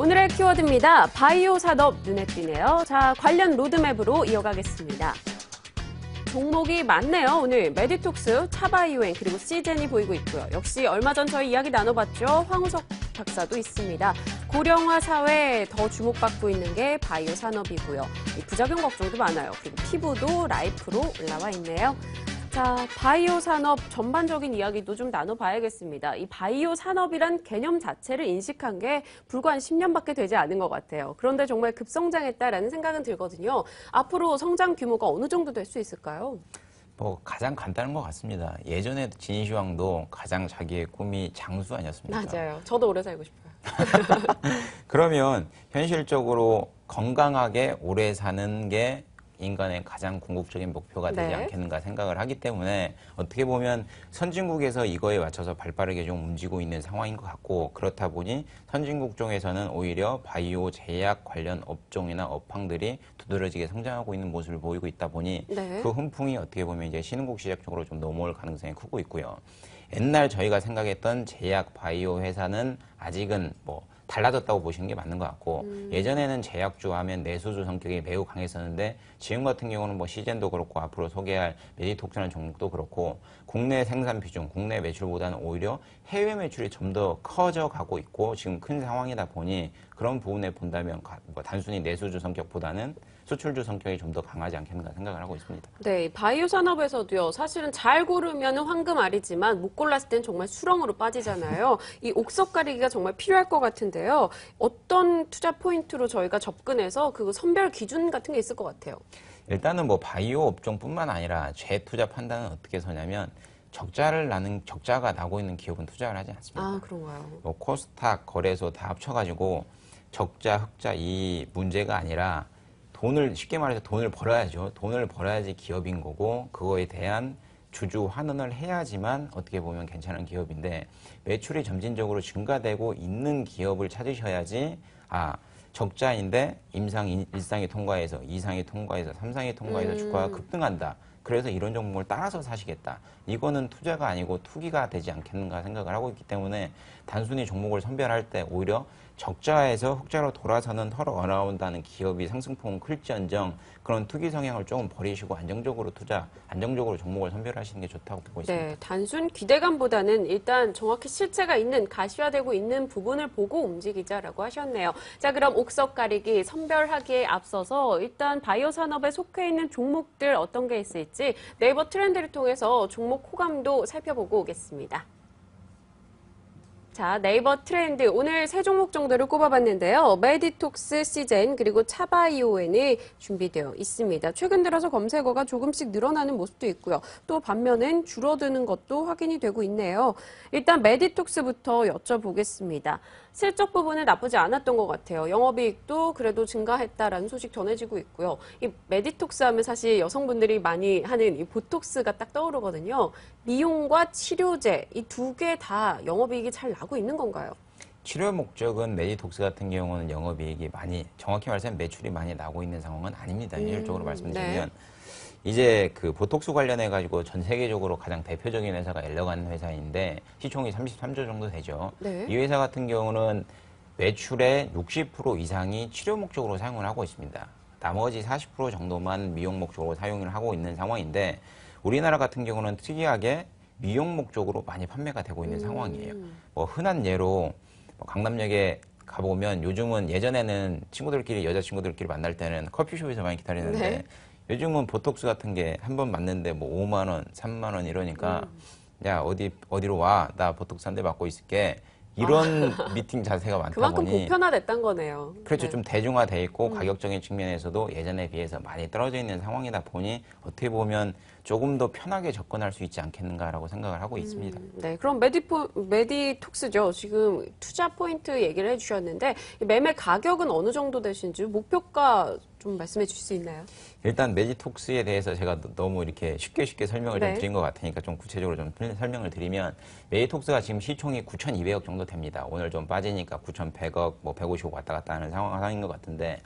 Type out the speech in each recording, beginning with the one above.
오늘의 키워드입니다. 바이오 산업 눈에 띄네요. 자, 관련 로드맵으로 이어가겠습니다. 종목이 많네요. 오늘 메디톡스, 차바이오엔 그리고 시젠이 보이고 있고요. 역시 얼마 전 저희 이야기 나눠봤죠. 황우석 박사도 있습니다. 고령화 사회에 더 주목받고 있는 게 바이오 산업이고요. 이 부작용 걱정도 많아요. 그리고 피부도 라이프로 올라와 있네요. 자, 바이오 산업 전반적인 이야기도 좀 나눠봐야겠습니다. 이 바이오 산업이란 개념 자체를 인식한 게 불과 한 10년밖에 되지 않은 것 같아요. 그런데 정말 급성장했다라는 생각은 들거든요. 앞으로 성장 규모가 어느 정도 될 수 있을까요? 가장 간단한 것 같습니다. 예전에 진시황도 가장 자기의 꿈이 장수 아니었습니까? 맞아요. 저도 오래 살고 싶어요. 그러면 현실적으로 건강하게 오래 사는 게 인간의 가장 궁극적인 목표가 되지 않겠는가 생각을 하기 때문에 어떻게 보면 선진국에서 이거에 맞춰서 발빠르게 좀 움직이고 있는 상황인 것 같고, 그렇다 보니 선진국 쪽에서는 오히려 바이오 제약 관련 업종이나 업황들이 두드러지게 성장하고 있는 모습을 보이고 있다 보니 그 훈풍이 어떻게 보면 이제 신흥국 시장 쪽으로 좀 넘어올 가능성이 크고 있고요. 옛날 저희가 생각했던 제약 바이오 회사는 아직은 달라졌다고 보시는 게 맞는 것 같고, 예전에는 제약주 하면 내수주 성격이 매우 강했었는데 지금 같은 경우는 시젠도 그렇고 앞으로 소개할 메디톡스라는 종목도 그렇고 국내 생산 비중, 국내 매출보다는 오히려 해외 매출이 좀 더 커져 가고 있고 지금 큰 상황이다 보니 그런 부분에 본다면 단순히 내수주 성격보다는 수출주 성격이 좀 더 강하지 않겠는가 생각을 하고 있습니다. 네, 바이오 산업에서도요. 사실은 잘 고르면 황금알이지만 못 골랐을 땐 정말 수렁으로 빠지잖아요. 이 옥석 가리기가 정말 필요할 것 같은데요. 어떤 투자 포인트로 저희가 접근해서 그 선별 기준 같은 게 있을 것 같아요. 일단은 바이오 업종뿐만 아니라 재투자 판단은 어떻게 서냐면 적자가 나고 있는 기업은 투자를 하지 않습니다. 아, 그런가요? 코스닥, 거래소 다 합쳐가지고 적자, 흑자 이 문제가 아니라 쉽게 말해서 돈을 벌어야죠. 돈을 벌어야지 기업인 거고 그거에 대한 주주 환원을 해야지만 어떻게 보면 괜찮은 기업인데, 매출이 점진적으로 증가되고 있는 기업을 찾으셔야지 적자인데 일상이 통과해서 2상이 통과해서 3상이 통과해서 주가가 급등한다. 그래서 이런 종목을 따라서 사시겠다. 이거는 투자가 아니고 투기가 되지 않겠는가 생각을 하고 있기 때문에 단순히 종목을 선별할 때 오히려 적자에서 흑자로 돌아서는 털어나온다는 기업이 상승폭은 클지언정 그런 투기 성향을 조금 버리시고 안정적으로 종목을 선별하시는 게 좋다고 보고 있습니다. 네, 단순 기대감보다는 일단 정확히 실체가 있는, 가시화되고 있는 부분을 보고 움직이자라고 하셨네요. 자, 그럼 옥석 가리기 선별하기에 앞서서 일단 바이오 산업에 속해 있는 종목들 어떤 게 있을지 네이버 트렌드를 통해서 종목 호감도 살펴보고 오겠습니다. 자, 네이버 트렌드 오늘 세 종목 정도를 꼽아봤는데요. 메디톡스, 시젠 그리고 차바이오엔이 준비되어 있습니다. 최근 들어서 검색어가 조금씩 늘어나는 모습도 있고요. 또 반면엔 줄어드는 것도 확인이 되고 있네요. 일단 메디톡스부터 여쭤보겠습니다. 실적 부분은 나쁘지 않았던 것 같아요. 영업이익도 그래도 증가했다라는 소식 전해지고 있고요. 이 메디톡스 하면 사실 여성분들이 많이 하는 이 보톡스가 딱 떠오르거든요. 미용과 치료제 이 두 개 다 영업이익이 잘 나고 있는 건가요? 치료 목적은 메디톡스 같은 경우는 영업이익이 정확히 말하면 매출이 많이 나고 있는 상황은 아닙니다. 현실적으로 말씀드리면 이제 그 보톡스 관련해가지고 전 세계적으로 가장 대표적인 회사가 엘러간 회사인데 시총이 33조 정도 되죠. 이 회사 같은 경우는 매출의 60% 이상이 치료 목적으로 사용을 하고 있습니다. 나머지 40% 정도만 미용 목적으로 사용을 하고 있는 상황인데, 우리나라 같은 경우는 특이하게 미용 목적으로 많이 판매가 되고 있는 상황이에요. 흔한 예로 강남역에 가보면 요즘은 예전에는 여자친구들끼리 만날 때는 커피숍에서 많이 기다리는데 요즘은 보톡스 같은 게 한 번 맞는데 5만 원, 3만 원 이러니까 야 어디로 와, 나 보톡스 한 대 맞고 있을게. 이런 미팅 자세가 많다 그만큼 보니 보편화됐다는 거네요. 그렇죠. 좀 대중화돼 있고 가격적인 측면에서도 예전에 비해서 많이 떨어져 있는 상황이다 보니 어떻게 보면 조금 더 편하게 접근할 수 있지 않겠는가라고 생각을 하고 있습니다. 네, 그럼 메디톡스죠. 지금 투자 포인트 얘기를 해주셨는데 매매 가격은 어느 정도 되신지 목표가 좀 말씀해 주실 수 있나요? 일단 메디톡스에 대해서 제가 너무 이렇게 쉽게 설명을 좀 드린 것 같으니까 좀 구체적으로 좀 설명을 드리면, 메디톡스가 지금 시총이 9,200억 정도 됩니다. 오늘 좀 빠지니까 9,100억, 150억 왔다 갔다 하는 상황인 것 같은데,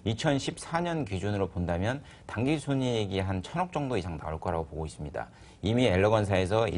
2014년 기준으로 본다면 단기 순이익이 한 1,000억 정도 이상 나올 거라고 보고 있습니다. 이미 엘러건사에서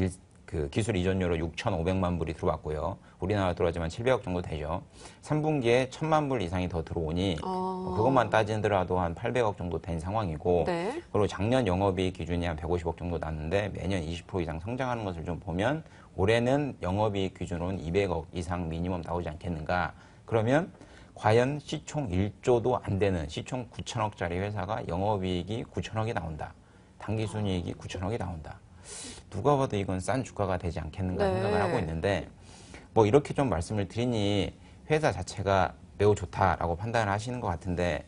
그 기술 이전료로 6,500만 불이 들어왔고요. 우리나라 들어왔지만 700억 정도 되죠. 3분기에 1,000만 불 이상이 더 들어오니 그것만 따지더라도 한 800억 정도 된 상황이고 네. 그리고 작년 영업이익 기준이 한 150억 정도 났는데 매년 20% 이상 성장하는 것을 좀 보면 올해는 영업이익 기준으로는 200억 이상 미니멈 나오지 않겠는가. 그러면 과연 시총 1조도 안 되는 시총 9천억짜리 회사가 영업이익이 9천억이 나온다. 당기순이익이 9천억이 나온다. 누가 봐도 이건 싼 주가가 되지 않겠는가 네. 생각을 하고 있는데 뭐 이렇게 좀 말씀을 드리니 회사 자체가 매우 좋다라고 판단을 하시는 것 같은데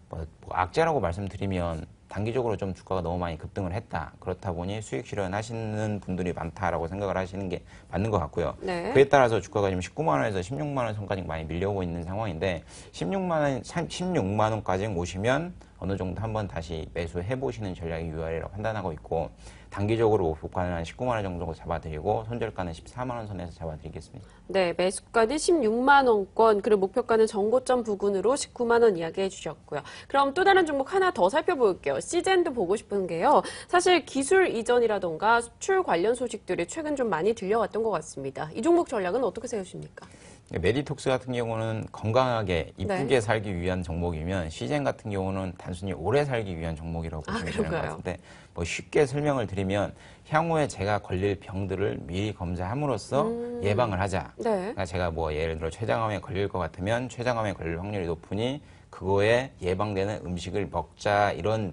뭐 악재라고 말씀드리면 단기적으로 좀 주가가 너무 많이 급등을 했다. 그렇다 보니 수익 실현하시는 분들이 많다라고 생각을 하시는 게 맞는 것 같고요. 네. 그에 따라서 주가가 지금 19만 원에서 16만 원 선까지 많이 밀려오고 있는 상황인데 16만 원까지 오시면 어느 정도 한번 다시 매수해 보시는 전략이 유효하리라고 판단하고 있고 단기적으로 목표가는 한 19만 원 정도 잡아드리고 손절가는 14만 원 선에서 잡아드리겠습니다. 네, 매수가는 16만 원권, 그리고 목표가는 전고점 부근으로 19만 원 이야기해 주셨고요. 그럼 또 다른 종목 하나 더 살펴볼게요. 시젠도 보고 싶은 게요. 사실 기술 이전이라던가 수출 관련 소식들이 최근 좀 많이 들려왔던 것 같습니다. 이 종목 전략은 어떻게 세우십니까? 메디톡스 같은 경우는 건강하게 이쁘게 네. 살기 위한 종목이면 시젠 같은 경우는 단순히 오래 살기 위한 종목이라고 보시면 되는 것 그런가요? 같은데 뭐 쉽게 설명을 드리면 향후에 제가 걸릴 병들을 미리 검사함으로써 예방을 하자. 네. 그러니까 제가 뭐 예를 들어 췌장암에 걸릴 것 같으면 췌장암에 걸릴 확률이 높으니 그거에 예방되는 음식을 먹자 이런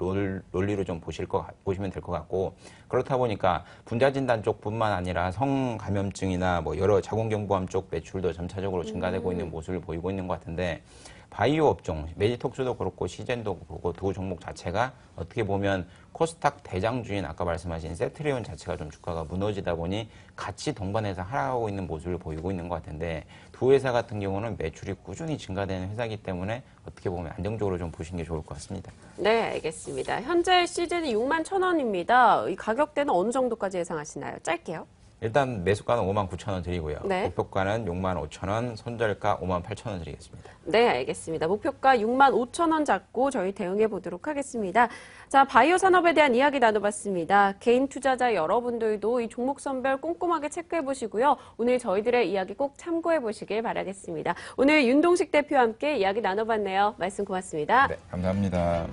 논리로 좀 보시면 될 것 같고 그렇다 보니까 분자진단 쪽뿐만 아니라 성감염증이나 뭐 여러 자궁경부암 쪽 매출도 점차적으로 증가되고 있는 모습을 보이고 있는 것 같은데 바이오 업종, 메디톡스도 그렇고 시젠도 그렇고 두 종목 자체가 어떻게 보면 코스닥 대장주인 아까 말씀하신 세트리온 자체가 좀 주가가 무너지다 보니 같이 동반해서 하락하고 있는 모습을 보이고 있는 것 같은데 두 회사 같은 경우는 매출이 꾸준히 증가되는 회사이기 때문에 어떻게 보면 안정적으로 좀 보시는 게 좋을 것 같습니다. 네, 알겠습니다. 현재 시즌이 6만 1,000원입니다. 이 가격대는 어느 정도까지 예상하시나요? 짧게요. 일단 매수가는 5만 9천 원 드리고요. 네. 목표가는 6만 5천 원, 손절가 5만 8천 원 드리겠습니다. 네, 알겠습니다. 목표가 6만 5천 원 잡고 저희 대응해 보도록 하겠습니다. 자, 바이오 산업에 대한 이야기 나눠봤습니다. 개인 투자자 여러분들도 이 종목 선별 꼼꼼하게 체크해 보시고요. 오늘 저희들의 이야기 꼭 참고해 보시길 바라겠습니다. 오늘 윤동식 대표와 함께 이야기 나눠봤네요. 말씀 고맙습니다. 네, 감사합니다.